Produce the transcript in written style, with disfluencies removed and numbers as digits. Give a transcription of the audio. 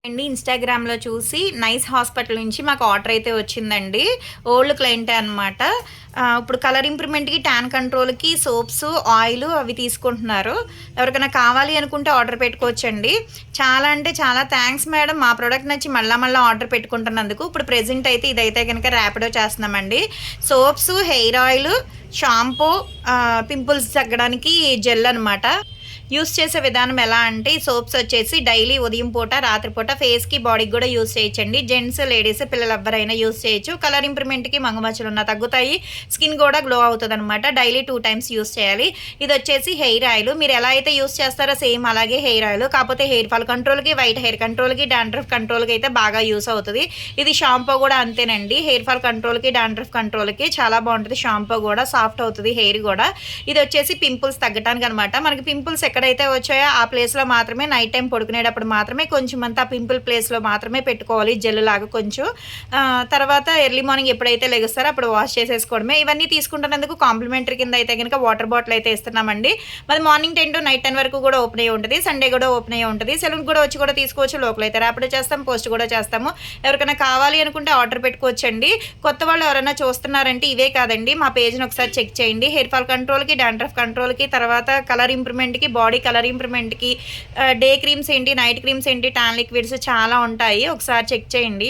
అండి ఇన్‌స్టాగ్రామ్‌లో చూసి నైస్ హాస్పిటల్ నుంచి మాకు ఆర్డర్ అయితే వచ్చిందండి. ఓల్డ్ క్లయింటే అనమాట. ఇప్పుడు కలర్ ఇంప్రూవ్‌మెంట్‌కి, టాన్ కంట్రోల్‌కి సోప్స్, ఆయిల్ అవి తీసుకుంటున్నారు. ఎవరికైనా కావాలి అనుకుంటే ఆర్డర్ పెట్టుకోవచ్చండి. చాలా అంటే చాలా థాంక్స్ మేడం. మా ప్రొడక్ట్ నచ్చి మళ్ళా మళ్ళా ఆర్డర్ పెట్టుకుంటున్నందుకు. ఇప్పుడు ప్రెజెంట్ అయితే ఇదైతే గనక ర్యాపిడో చేస్తున్నామండి. Soaps, hair oil, shampoo, pimples తగ్గడానికి జెల్ అనమాట. యూజ్ చేసే విధానం ఎలా అంటే ఈ సోప్స్ వచ్చేసి డైలీ ఉదయం పూట, రాత్రి పూట ఫేస్‌కి, బాడీకి గూడా యూజ్ చేయొచ్చండి. జెంట్స్, లేడీస్ పిల్లలు ఎవ్వరైనా యూజ్ చేయొచ్చు. కలర్ ఇంప్రూవ్‌మెంట్‌కి మంగుమచ్చలున్నా తగ్గుతాయి. స్కిన్ గూడా గ్లో అవుతదనమాట. డైలీ 2 టైమ్స్ యూజ్ చేయాలి. ఇదొచ్చేసి హెయిర్ ఆయిల్. మీరు ఎలా అయితే యూజ్ చేస్తారో సేమ్ అలాగే హెయిర్ ఆయిల్. కాపోతే హెయిర్ ఫాల్ కంట్రోల్‌కి, వైట్ హెయిర్ కంట్రోల్‌కి, డాండ్రఫ్ కంట్రోల్‌కి అయితే బాగా యూజ్ అవుతది. ఇది షాంపూ గూడా అంతేనండి. హెయిర్ ఫాల్ కంట్రోల్‌కి, డాండ్రఫ్ కంట్రోల్‌కి చాలా బావుంటది షాంపూ గూడా. సాఫ్ట్ అవుతది హెయిర్ గూడా. ఇదొచ్చేసి పింపుల్స్ తగ్గటానికనమాట. మనకి పింపుల్స్ ఎక్కడైతే వచ్చాయో ఆ ప్లేస్‌లో మాత్రమే నైట్ టైమ్ పడుకునేటప్పుడు మాత్రమే కొంచెం అంతా పింపుల్ ప్లేస్‌లో మాత్రమే పెట్టుకోవాలి జెల్‌లాగా కొంచెం. తర్వాత ఎర్లీ మార్నింగ్ ఎప్పుడైతే లెగుస్తారో అప్పుడు వాష్ చేసేసుకోవడమే. ఇవన్నీ తీసుకుంటున్నందుకు కాంప్లిమెంటరీ కింద అయితే గనక వాటర్ బాటిల్ అయితే ఇస్తున్నామండి. మాది మార్నింగ్ 10 టు నైట్ 10 వరకు కూడా ఓపెన్ అయ్యి ఉంటది. సండే కూడా ఓపెన్ అయ్యి ఉంటది. సెలూన్‌కి కూడా వచ్చి కూడా తీసుకోవచ్చు. లోకల్ అయితే ర్యాపిడో చేస్తాం, పోస్ట్ కూడా చేస్తాము. ఎవరికైనా కావాలి అనుకుంటే ఆర్డర్ పెట్టుకోవచ్చండి. కొత్త వాళ్ళు ఎవరైనా చూస్తున్నారంటే ఇవే కాదండి, మా పేజ్‌ని ఒకసారి చెక్ చేయండి. హెయిర్ ఫాల్ కంట్రోల్‌కి, డాండ్రఫ్ కంట్రోల్‌కి, తర్వాత కలర్ ఇంప్రూవ్‌మెంట్‌కి, బాడీ కలర్ ఇంప్రూవ్‌మెంట్‌కి డే క్రీమ్స్ ఏంటి, నైట్ క్రీమ్స్ ఏంటి, టాన్ లిక్విడ్స్ చాలా ఉంటాయి. ఒకసారి చెక్ చేయండి.